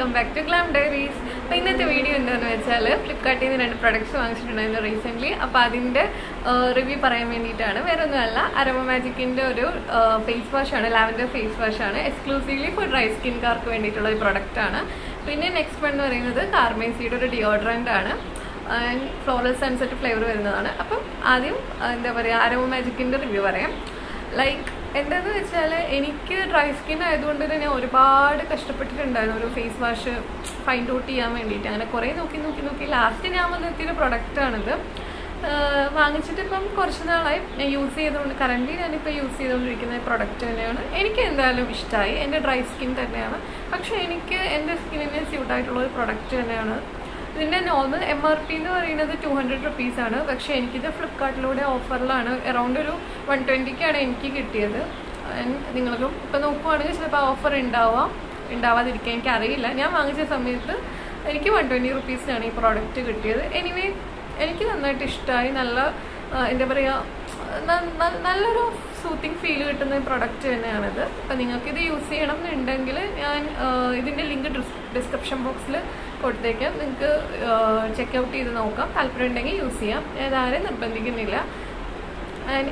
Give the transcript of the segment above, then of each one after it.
Welcome back to Glam Diaries. അപ്പോൾ ഇന്നത്തെ video എന്താണെന്ന് വെച്ചാൽ ഫ്ലിപ്കാർട്ടിൽ നിന്ന് 2 പ്രൊഡക്ട്സ് വാങ്ങിച്ചിട്ടുണ്ടായിരുന്നു റീസെൻ്റ്ലി. അപ്പോൾ അതിൻ്റെ റിവ്യൂ പറയാൻ വേണ്ടിയിട്ടാണ്. വേറെ ഒന്നുമല്ല, അരോമ മാജിക്കിൻ്റെ ഒരു ഫേസ് വാഷാണ്, ലാവൻഡർ ഫേസ് വാഷാണ്. എക്സ്ക്ലൂസീവ്ലി ഫോർ ഡ്രൈ സ്കിൻകാർക്ക് വേണ്ടിയിട്ടുള്ള ഒരു പ്രൊഡക്റ്റാണ്. പിന്നെ നെക്സ്റ്റ് വൺ എന്ന് പറയുന്നത് കാർമേസിയുടെ ഒരു ഡിയോഡ്രൻ്റ് ആണ്, ഫ്ലോറൽ സൺസെറ്റ് ഫ്ലേവർ വരുന്നതാണ്. അപ്പം ആദ്യം എന്താ പറയുക, അരോമ മാജിക്കിൻ്റെ റിവ്യൂ പറയാം. ലൈക്ക് എന്താണെന്ന് വെച്ചാൽ എനിക്ക് ഡ്രൈ സ്കിൻ ആയതുകൊണ്ട് തന്നെ ഞാൻ ഒരുപാട് കഷ്ടപ്പെട്ടിട്ടുണ്ടായിരുന്നു ഒരു ഫേസ് വാഷ് ഫൈൻഡ് ഔട്ട് ചെയ്യാൻ വേണ്ടിയിട്ട്. അങ്ങനെ കുറേ നോക്കി ലാസ്റ്റ് ഞാൻ വന്നെത്തിയൊരു പ്രൊഡക്റ്റാണിത്. വാങ്ങിച്ചിട്ട് ഇപ്പം കുറച്ച് നാളായി ഞാൻ യൂസ് ചെയ്തുകൊണ്ട്, കറൻ്റ് ഞാനിപ്പോൾ യൂസ് ചെയ്തുകൊണ്ടിരിക്കുന്ന പ്രൊഡക്റ്റ് തന്നെയാണ്. എനിക്ക് എന്തായാലും ഇഷ്ടമായി. എൻ്റെ ഡ്രൈ സ്കിൻ തന്നെയാണ്, പക്ഷേ എനിക്ക് എൻ്റെ സ്കിന്നിന് സ്യൂട്ടായിട്ടുള്ള ഒരു പ്രൊഡക്റ്റ് തന്നെയാണ്. ഇതിൻ്റെ നോർമൽ MRP എന്ന് പറയുന്നത് 200 റുപ്പീസാണ്. പക്ഷേ എനിക്കിത് ഫ്ലിപ്കാർട്ടിലൂടെ ഓഫറിലാണ് അറൗണ്ട് ഒരു 120-ക്കാണ് എനിക്ക് കിട്ടിയത്. നിങ്ങൾക്കും ഇപ്പോൾ നോക്കുവാണെങ്കിൽ ചിലപ്പോൾ ഓഫർ ഉണ്ടാവാതിരിക്കാൻ എനിക്കറിയില്ല. ഞാൻ വാങ്ങിച്ച സമയത്ത് എനിക്ക് 120 റുപ്പീസിനാണ് ഈ പ്രോഡക്റ്റ് കിട്ടിയത്. എനിവേ എനിക്ക് നന്നായിട്ട് ഇഷ്ടമായി. നല്ല എന്താ പറയുക, നല്ലൊരു സൂത്തിങ് ഫീൽ കിട്ടുന്ന പ്രൊഡക്റ്റ് തന്നെയാണിത്. അപ്പം നിങ്ങൾക്കിത് യൂസ് ചെയ്യണം എന്നുണ്ടെങ്കിൽ ഞാൻ ഇതിൻ്റെ ലിങ്ക് ഡിസ്ക്രിപ്ഷൻ ബോക്സിൽ കൊടുത്തേക്കാം. നിങ്ങൾക്ക് ചെക്കൗട്ട് ചെയ്ത് നോക്കാം. താല്പര്യം ഉണ്ടെങ്കിൽ യൂസ് ചെയ്യാം. ഞാനാരെയും നിർബന്ധിക്കുന്നില്ല.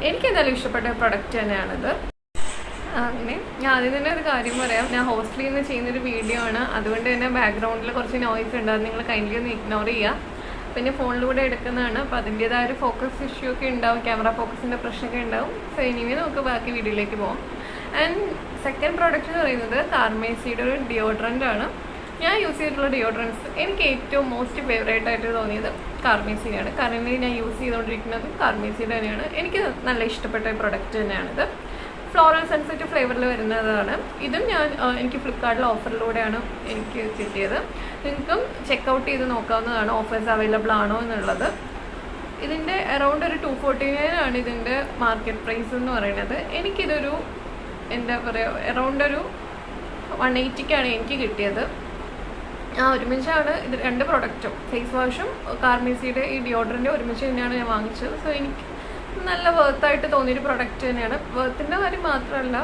എനിക്ക് എന്തായാലും ഇഷ്ടപ്പെട്ട പ്രൊഡക്റ്റ് തന്നെയാണിത്. അങ്ങനെ ഞാൻ ആദ്യം തന്നെ ഒരു കാര്യം പറയാം. ഞാൻ ഹോസ്റ്റലിൽ നിന്ന് ചെയ്യുന്നൊരു വീഡിയോ ആണ്, അതുകൊണ്ട് തന്നെ ബാക്ക്ഗ്രൗണ്ടിൽ കുറച്ച് നോയ്സ് ഉണ്ട്. അത് നിങ്ങൾ കൈൻഡ്ലി ഒന്ന് ഇഗ്നോർ ചെയ്യുക. പിന്നെ ഫോണിലൂടെ എടുക്കുന്നതാണ്, അപ്പോൾ അതിൻ്റേതായ ഒരു ഫോക്കസ് ഇഷ്യൂ ഒക്കെ ഉണ്ടാവും, ക്യാമറ ഫോക്കസിൻ്റെ പ്രശ്നമൊക്കെ ഉണ്ടാവും. സോ എനിവേ നമുക്ക് ബാക്കി വീഡിയോയിലേക്ക് പോകാം. ആൻഡ് സെക്കൻഡ് പ്രോഡക്റ്റ് എന്ന് പറയുന്നത് കാർമേസിയുടെ ഒരു ഡിയോഡ്രൻ്റ് ആണ്. ഞാൻ യൂസ് ചെയ്തിട്ടുള്ള ഡിയോഡ്രൻസ് എനിക്ക് ഏറ്റവും മോസ്റ്റ് ഫേവറേറ്റ് ആയിട്ട് തോന്നിയത് കാർമേസിയാണ്. കറൻ്റ് ഞാൻ യൂസ് ചെയ്തുകൊണ്ടിരിക്കുന്നതും കാർമേസിയുടെ തന്നെയാണ്. എനിക്ക് നല്ല ഇഷ്ടപ്പെട്ട പ്രൊഡക്റ്റ് തന്നെയാണിത്. ഫ്ലോറൽ സൺസെറ്റ് ഫ്ലേവറിൽ വരുന്നതാണ്. ഇതും എനിക്ക് ഫ്ലിപ്കാർട്ടിൽ ഓഫറിലൂടെയാണ് എനിക്ക് കിട്ടിയത്. നിങ്ങൾക്കും ചെക്കൗട്ട് ചെയ്ത് നോക്കാവുന്നതാണ് ഓഫേഴ്സ് അവൈലബിൾ ആണോ എന്നുള്ളത്. ഇതിൻ്റെ അറൗണ്ട് ഒരു 249 ആണ് ഇതിൻ്റെ മാർക്കറ്റ് പ്രൈസ് എന്ന് പറയുന്നത്. എനിക്കിതൊരു എന്താ പറയുക, അറൗണ്ട് ഒരു 180-ക്കാണ് എനിക്ക് കിട്ടിയത്. ഒരുമിച്ചാണ് ഇത് 2 പ്രൊഡക്റ്റും, ഫേസ് വാഷും കാർമേസിയുടെ ഈ ഡിയോഡ്രൻ്റ് ഒരുമിച്ച് തന്നെയാണ് ഞാൻ വാങ്ങിച്ചത്. സോ എനിക്ക് നല്ല വേർത്തായിട്ട് തോന്നിയൊരു പ്രൊഡക്റ്റ് തന്നെയാണ്. വേർത്തിൻ്റെ കാര്യം മാത്രമല്ല,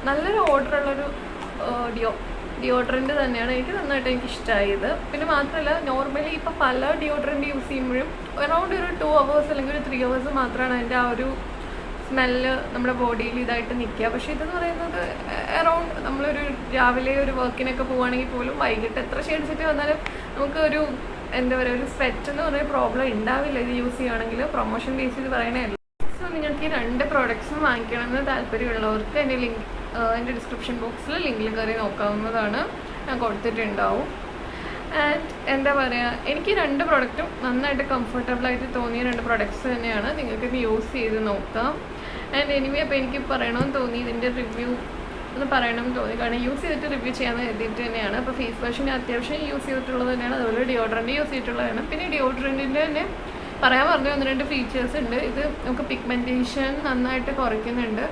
നല്ലൊരു ഓർഡറുള്ളൊരു ഡിയോഡ്രൻ്റ് തന്നെയാണ്. എനിക്ക് നന്നായിട്ട് ഇഷ്ടമായത്. പിന്നെ മാത്രമല്ല, നോർമലി ഇപ്പോൾ പല ഡിയോഡ്രൻ്റ് യൂസ് ചെയ്യുമ്പോഴും അറൗണ്ട് ഒരു 2 hours അല്ലെങ്കിൽ ഒരു 3 hours മാത്രമാണ് അതിൻ്റെ ആ ഒരു സ്മെല്ല് നമ്മുടെ ബോഡിയിൽ ഇതായിട്ട് നിൽക്കുക. പക്ഷേ ഇതെന്ന് പറയുന്നത് അറൗണ്ട് നമ്മളൊരു രാവിലെ ഒരു വർക്കിനൊക്കെ പോവുകയാണെങ്കിൽ പോലും വൈകിട്ട് എത്ര ഷെയ്ഡ്സിട്ട് വന്നാലും നമുക്ക് ഒരു എന്താ പറയുക, ഒരു സ്വെറ്റ് എന്ന് പറയുന്ന പ്രോബ്ലം ഉണ്ടാവില്ല ഇത് യൂസ് ചെയ്യുകയാണെങ്കിൽ. പ്രൊമോഷൻ ബേസ് ചെയ്ത് പറയണല്ലോ. സോ നിങ്ങൾക്ക് ഈ 2 പ്രോഡക്ട്സും വാങ്ങിക്കണമെന്ന് താല്പര്യമുള്ളവർക്ക് എൻ്റെ ഡിസ്ക്രിപ്ഷൻ ബോക്സിൽ ലിങ്കിൽ കയറി നോക്കാവുന്നതാണ്. ഞാൻ കൊടുത്തിട്ടുണ്ടാവും. ആൻഡ് എന്താ പറയുക, എനിക്ക് 2 പ്രോഡക്റ്റും നന്നായിട്ട് കംഫർട്ടബിളായിട്ട് തോന്നിയ 2 പ്രോഡക്ട്സ് തന്നെയാണ്. നിങ്ങൾക്കിത് യൂസ് ചെയ്ത് നോക്കാം. ആൻഡ് എനിവേ അപ്പോൾ എനിക്ക് പറയണമെന്ന് തോന്നി, ഇതിൻ്റെ റിവ്യൂ ഒന്ന് പറയണമെന്ന് തോന്നി. കാരണം യൂസ് ചെയ്തിട്ട് റിവ്യൂ ചെയ്യാമെന്ന് കരുതിയിട്ട് തന്നെയാണ്. അപ്പോൾ ഫേസ് വാഷിന് അത്യാവശ്യം യൂസ് ചെയ്തിട്ടുള്ളത് തന്നെയാണ്, അതുപോലെ ഡിയോഡ്രൻ്റ് യൂസ് ചെയ്തിട്ടുള്ളതാണ്. പിന്നെ ഡിയോഡ്രൻറ്റിൻ്റെ തന്നെ പറയാൻ പറഞ്ഞ 1-2 ഫീച്ചേഴ്സ് ഉണ്ട്. ഇത് നമുക്ക് പിഗ്മെൻറ്റേഷൻ നന്നായിട്ട് കുറയ്ക്കുന്നുണ്ട്.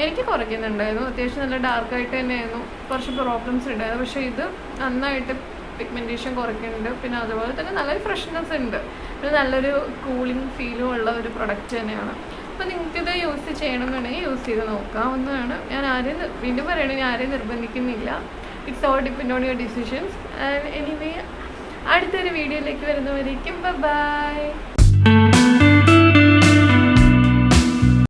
എനിക്ക് കുറയ്ക്കുന്നുണ്ടായിരുന്നു. അത്യാവശ്യം നല്ല ഡാർക്കായിട്ട് തന്നെയായിരുന്നു, കുറച്ച് പ്രോബ്ലംസ് ഉണ്ടായിരുന്നു. പക്ഷേ ഇത് നന്നായിട്ട് പിഗ്മെൻറ്റേഷൻ കുറയ്ക്കുന്നുണ്ട്. പിന്നെ അതുപോലെ തന്നെ നല്ലൊരു ഫ്രഷ്നെസ് ഉണ്ട്. പിന്നെ നല്ലൊരു കൂളിംഗ് ഫീലും ഉള്ള ഒരു പ്രൊഡക്റ്റ് തന്നെയാണ്. അപ്പോൾ നിങ്ങൾക്കിത് യൂസ് ചെയ്യണമെന്നുണ്ടെങ്കിൽ യൂസ് ചെയ്ത് നോക്കാവുന്നതാണ്. ഞാൻ വീണ്ടും പറയണമെങ്കിൽ ഞാൻ ആരെയും നിർബന്ധിക്കുന്നില്ല. It's all depend on your decisions. And anyway അടുത്തൊരു വീഡിയോയിലേക്ക് വരുന്നവരേക്കും ബൈ.